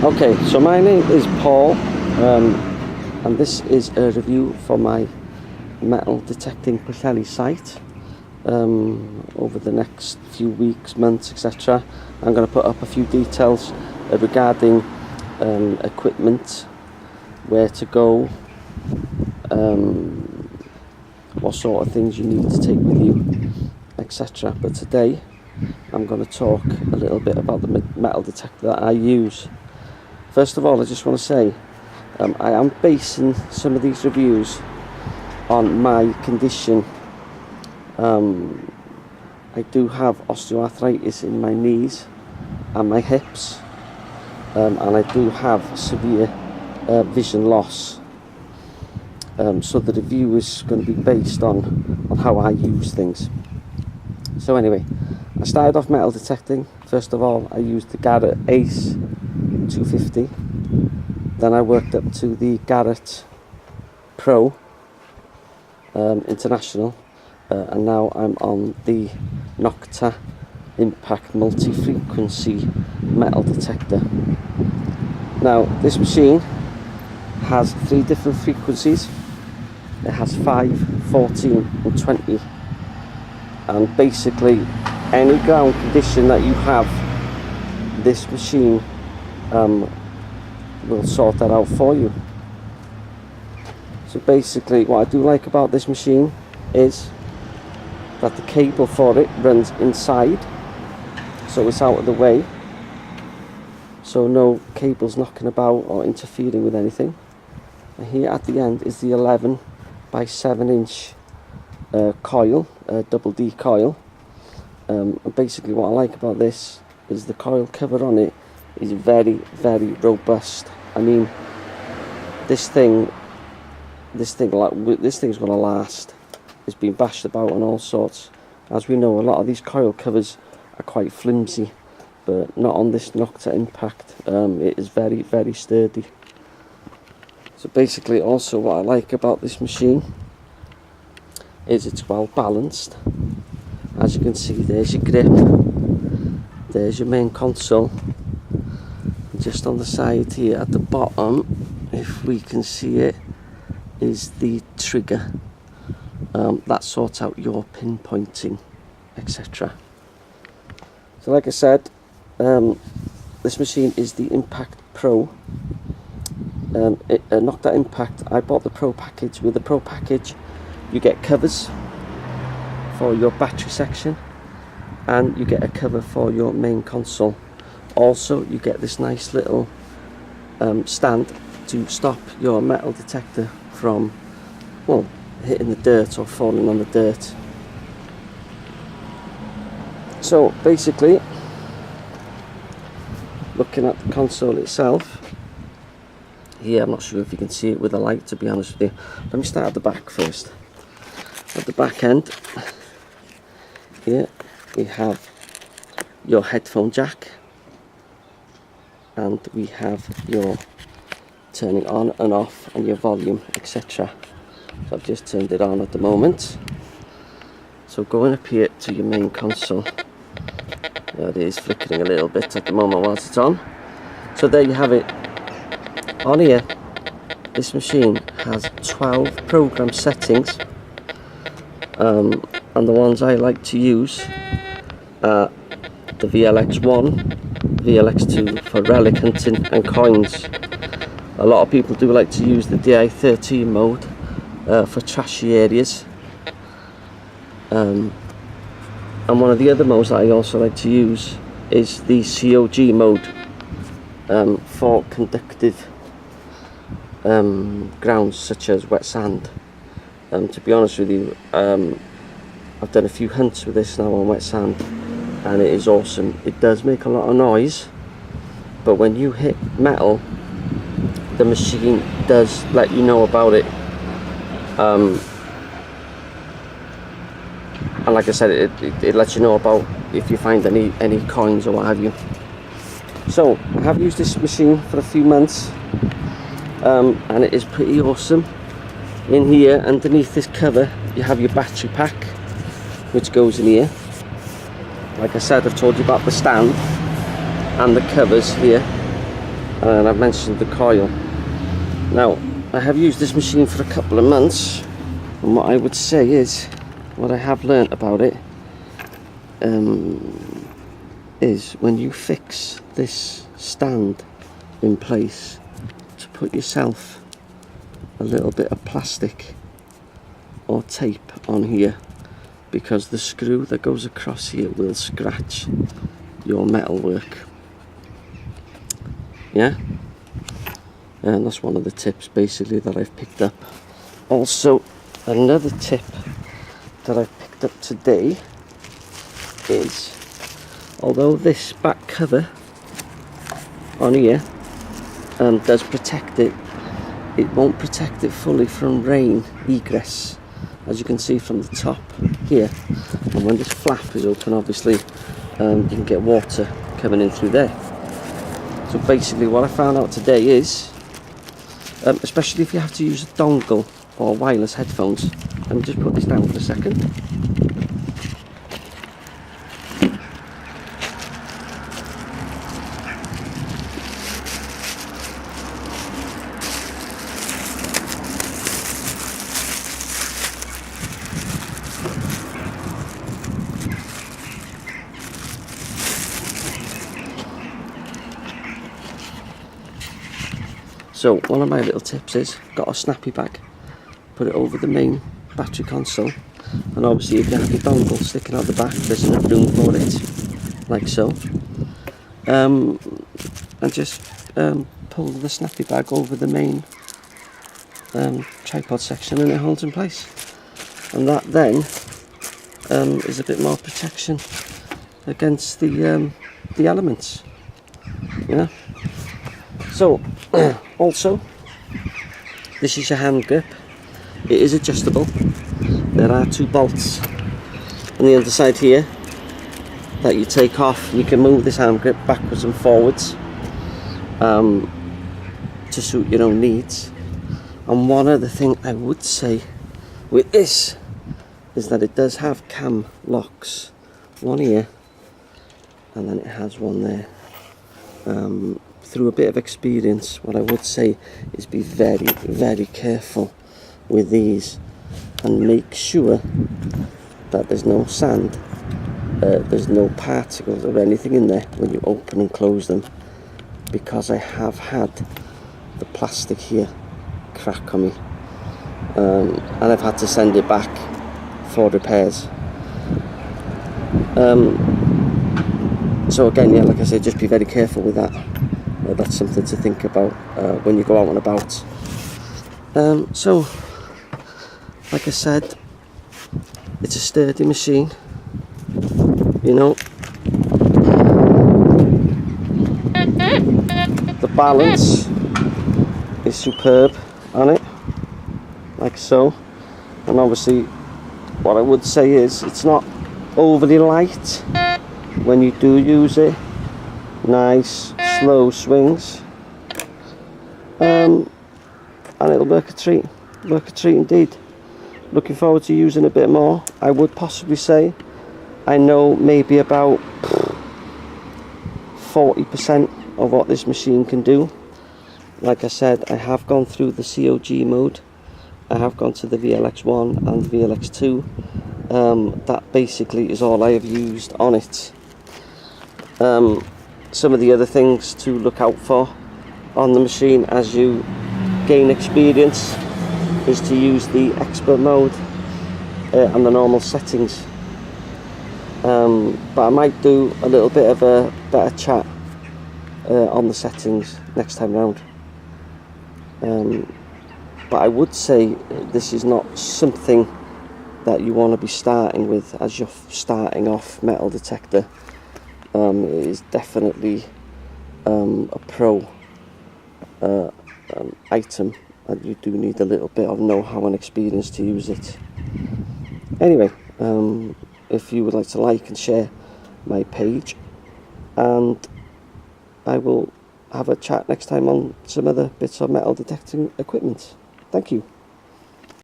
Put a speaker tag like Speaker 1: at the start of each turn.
Speaker 1: Okay, so my name is Paul, and this is a review for my metal detecting Pwllheli site. Over the next few weeks, months, etc. I'm going to put up a few details regarding equipment, where to go, what sort of things you need to take with you, etc. But today I'm going to talk a little bit about the metal detector that I use. First of all, I just want to say I am basing some of these reviews on my condition. I do have osteoarthritis in my knees and my hips, and I do have severe vision loss. So the review is going to be based on how I use things. So anyway, I started off metal detecting. First of all, I used the Garrett Ace 250. Then I worked up to the Garrett Pro International, and now I'm on the Nokta Impact multi-frequency metal detector. Now this machine has 3 different frequencies. It has 5, 14 and 20, and basically any ground condition that you have, this machine will sort that out for you. So basically what I do like about this machine is that the cable for it runs inside, so it's out of the way, so no cables knocking about or interfering with anything. And here at the end is the 11 by 7 inch coil, double D coil. And basically what I like about this is the coil cover on it is very, very robust. I mean, this thing's gonna last. It's been bashed about and all sorts. As we know, a lot of these coil covers are quite flimsy, but not on this Nokta Impact. It is very, very sturdy. So basically, also what I like about this machine is it's well balanced. As you can see, there's your grip, there's your main console. Just on the side here at the bottom, if we can see it, is the trigger. That sorts out your pinpointing, etc. So like I said, this machine is the Impact Pro. Nokta Impact, I bought the Pro package. With the Pro package you get covers for your battery section, and you get a cover for your main console. Also you get this nice little stand to stop your metal detector from, well, hitting the dirt or falling on the dirt. So basically, looking at the console itself here, I'm not sure if you can see it with the light, to be honest with you. Let me start at the back first. At the back end here we have your headphone jack, and we have your turning on and off and your volume, etc. So I've just turned it on at the moment. So going up here to your main console, it is flickering a little bit at the moment whilst it's on. So there you have it. On here, this machine has 12 program settings, and the ones I like to use are the VLX1, VLX2 for relic hunting and coins. A lot of people do like to use the DI13 mode for trashy areas, and one of the other modes that I also like to use is the COG mode for conductive grounds such as wet sand. To be honest with you, I've done a few hunts with this now on wet sand, and it is awesome. It does make a lot of noise, but when you hit metal, the machine does let you know about it. And like I said, it lets you know about if you find any coins or what have you. So I have used this machine for a few months, and it is pretty awesome. In here, underneath this cover, you have your battery pack, which goes in here. Like I said, I've told you about the stand and the covers here. and I've mentioned the coil. Now, I have used this machine for a couple of months, and what I would say is, what I have learnt about it, is when you fix this stand in place, to put yourself a little bit of plastic or tape on here, because the screw that goes across here will scratch your metalwork. Yeah, and that's one of the tips basically that I've picked up. Also, another tip that I've picked up today is, although this back cover on here does protect it, it won't protect it fully from rain egress, as you can see from the top here. And when this flap is open, obviously you can get water coming in through there. So basically what I found out today is, especially if you have to use a dongle or wireless headphones, let me just put this down for a second. So one of my little tips is, got a snappy bag, put it over the main battery console, and obviously if you have your dongle sticking out the back, there's enough room for it, like so. And just pull the snappy bag over the main tripod section, and it holds in place. And that then is a bit more protection against the elements. Yeah. So, also, this is your hand grip. It is adjustable. There are 2 bolts on the underside here that you take off. You can move this hand grip backwards and forwards to suit your own needs. And one other thing I would say with this is that it does have cam locks. One here, and then it has one there. Through a bit of experience, what I would say is be very, very careful with these, and make sure that there's no sand, there's no particles or anything in there when you open and close them, because I have had the plastic here crack on me, and I've had to send it back for repairs. So again, yeah, like I said, just be very careful with that. That's something to think about when you go out and about. So, like I said, it's a sturdy machine, you know. The balance is superb on it, like so. And obviously, what I would say is, it's not overly light when you do use it. Nice slow swings, and it'll work a treat indeed. Looking forward to using a bit more. I would possibly say I know maybe about 40% of what this machine can do. Like I said, I have gone through the COG mode, I have gone to the VLX1 and VLX2. That basically is all I have used on it. Some of the other things to look out for on the machine as you gain experience is to use the expert mode and the normal settings. But I might do a little bit of a better chat on the settings next time round. But I would say this is not something that you want to be starting with as you're starting off metal detector. It is definitely a pro item, and you do need a little bit of know-how and experience to use it. Anyway, if you would like to like and share my page, and I will have a chat next time on some other bits of metal detecting equipment. Thank you.